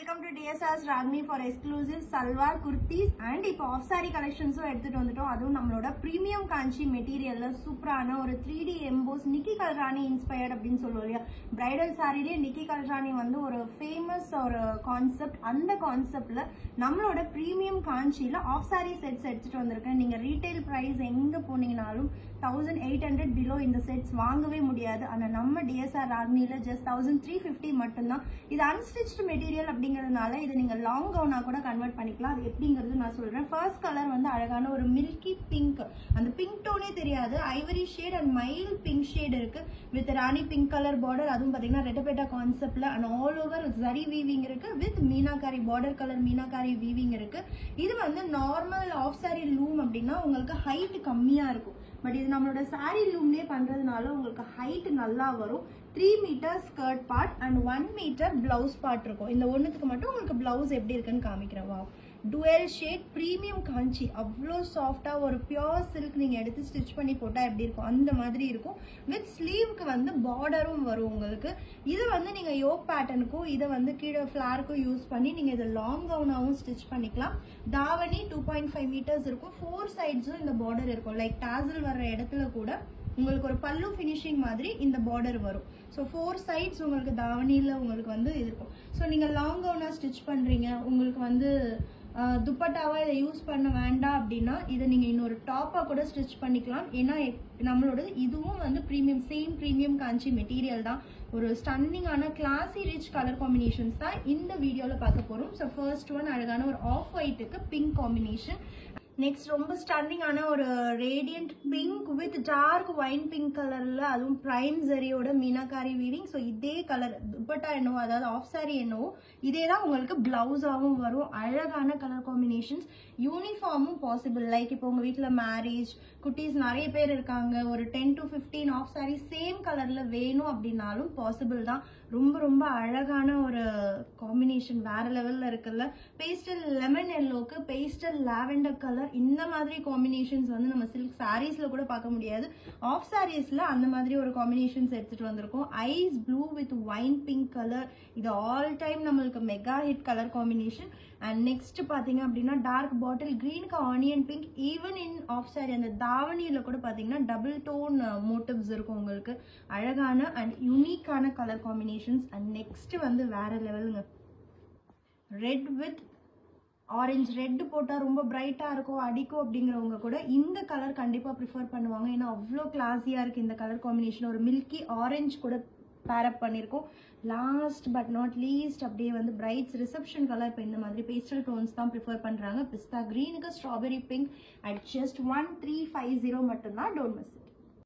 welcome to DSR's Ragni for exclusive salwar kurtis and இப்போ off saree collections எடுத்துட்டு வந்துட்டோம். அதுவும் நம்மளோட premium kanchi materialல சூப்பரான ஒரு 3D emboss Nikki Kalrani inspired அப்படினு சொல்லுவோம். bridal sareeல Nikki Kalrani வந்து ஒரு famous ஒரு concept. அந்த conceptல நம்மளோட premium kanchiல off saree sets எடுத்துட்டு வந்திருக்கேன். நீங்க retail price எங்க போனீங்கனாலும் 1800 below இந்த sets வாங்கவே முடியாது. ஆனா நம்ம DSR Ragniல just 1350 மட்டும்தான். இது unstitched material அப்படிங்கிறதுனால இதை நீங்க லாங் கவுனா கூட கன்வெர்ட் பண்ணிக்கலாம். அது எப்படிங்கிறது நான் சொல்றேன். ஃபர்ஸ்ட் கலர் வந்து அழகான ஒரு மில்கி பிங்க், அந்த பிங்க் டோனே தெரியாது, ivory shade and mild pink shade இருக்கு with Rani pink colour border. அதுவும் பாத்தீங்கன்னா ரெட்டபெட்டா கான்செப்ட்ல and all over zari weaving இருக்கு with meenakari border colour meenakari weaving இருக்கு. இது வந்து நார்மல் ஆஃப் சாரி லூம் அப்படின்னா உங்களுக்கு ஹைட் கம்மியா இருக்கும். பட் இது நம்மளோட சாரி லூம்லயே பண்றதுனால உங்களுக்கு ஹைட் நல்லா வரும். 3 metre skirt part and 1 metre blouse part இருக்கும். இந்த ஒன்றுத்துக்கு மட்டும் உங்களுக்கு பிளவுஸ் எப்படி இருக்குன்னு காமிக்கிறேன். வா, டுவெல் ஷேட் ப்ரீமியம் காஞ்சி, அவ்வளோ சாஃப்டாக ஒரு பியோர் சில்க் நீங்கள் எடுத்து ஸ்டிச் பண்ணி போட்டால் எப்படி இருக்கும் அந்த மாதிரி இருக்கும். வித் ஸ்லீவுக்கு வந்து பார்டரும் வரும் உங்களுக்கு. இது வந்து நீங்கள் யோக் பேட்டர்னுக்கும் இதை வந்து கீழே ஃப்ளாருக்கும் யூஸ் பண்ணி நீங்கள் இதை லாங் கவுனாகவும் ஸ்டிச் பண்ணிக்கலாம். தாவணி 2.5 மீட்டர்ஸ் இருக்கும். 4 சைட்ஸும் இந்த பார்டர் இருக்கும். லைக் டாசல் வர்ற இடத்துல கூட உங்களுக்கு ஒரு பல்லு ஃபினிஷிங் மாதிரி இந்த பார்டர் வரும். ஸோ 4 சைட்ஸ் உங்களுக்கு தாவணியில் உங்களுக்கு வந்து இருக்கும். ஸோ நீங்கள் லாங் கவுனாக ஸ்டிச் பண்ணுறீங்க, உங்களுக்கு வந்து துப்பட்டாவாக இதை யூஸ் பண்ண வேண்டாம் அப்படின்னா இதை நீங்கள் இன்னொரு டாப்பாக கூட ஸ்டிச் பண்ணிக்கலாம். ஏன்னா நம்மளோட இதுவும் வந்து ப்ரீமியம், சேம் ப்ரீமியம் காஞ்சி மெட்டீரியல் தான். ஒரு ஸ்டன்னிங்கான கிளாசி ரிச் கலர் காம்பினேஷன்ஸ் தான் இந்த வீடியோவில் பார்க்க போகிறோம். ஸோ ஃபர்ஸ்ட் ஒன் அழகான ஒரு ஆஃப் ஒயிட்டுக்கு பிங்க் காம்பினேஷன். நெக்ஸ்ட் ரொம்ப ஸ்டன்னிங்கான ஒரு radiant pink with dark wine pink கலர்ல, அதுவும் பிரைம் ஜரியோட மீனாகாரி வீவிங். ஸோ இதே கலர் துப்பட்டா என்னவோ, அதாவது ஆஃப் சாரி என்னவோ இதே தான் உங்களுக்கு பிளவுஸாகவும் வரும். அழகான கலர் காம்பினேஷன்ஸ், யூனிஃபார்மும் பாசிபிள். லைக் இப்போ உங்க வீட்டில் மேரேஜ் குட்டீஸ் நிறைய பேர் இருக்காங்க, ஒரு 10 to 15 ஆஃப் சாரி சேம் கலர்ல வேணும் அப்படின்னாலும் பாசிபிள் தான். ரொம்ப ரொம்ப அழகான ஒரு காம்பினேஷன், வேற லெவல்ல இருக்குல்ல. பேஸ்டல் லெமன் எல்லோக்கு பேஸ்டல் லாவெண்டர் கலர், இந்த மாதிரி காம்பினேஷன்ஸ் வந்து நம்ம சில்க் சாரீஸ்ல கூட பார்க்க முடியாது. ஆஃப் சாரீஸ்ல அந்த மாதிரி ஒரு காம்பினேஷன்ஸ் எடுத்துட்டு வந்திருக்கோம். Ice blue with wine pink colour, இது ஆல் டைம் நம்மளுக்கு mega hit colour combination. And next பாத்தீங்க அப்படின்னா டார்க் பாட்டில் கிரீனுக்கு onion pink. Even in half sari அந்த தாவணியில கூட பாத்தீங்கன்னா டபுள் டோன் மோட்டிவ்ஸ் இருக்கும் உங்களுக்கு. அழகான அண்ட் யூனிக்கான கலர் காம்பினேஷன்ஸ். அண்ட் நெக்ஸ்ட் வந்து வேற லெவலுங்க, ரெட் வித் ஆரஞ்சு. ரெட் போட்டால் ரொம்ப பிரைட்டாக இருக்கும், அடிக்கும் அப்படிங்கிறவங்க கூட இந்த கலர் கண்டிப்பாக ப்ரிஃபர் பண்ணுவாங்க. ஏன்னா அவ்வளோ கிளாஸியாக இருக்குது இந்த கலர் காம்பினேஷன். ஒரு மில்கி ஆரஞ்சு கூட பேரப் பண்ணியிருக்கோம். லாஸ்ட் பட் நாட் லீஸ்ட் அப்படியே வந்து பிரைட்ஸ் ரிசப்ஷன் கலர் இப்போ இந்த மாதிரி பேஸ்டல் டோன்ஸ் தான் ப்ரிஃபர் பண்ணுறாங்க. பிஸ்தா கிரீனுக்கு ஸ்ட்ராபெரி பிங்க் அட் ஜஸ்ட் 1350 மட்டும்தான். Don't miss.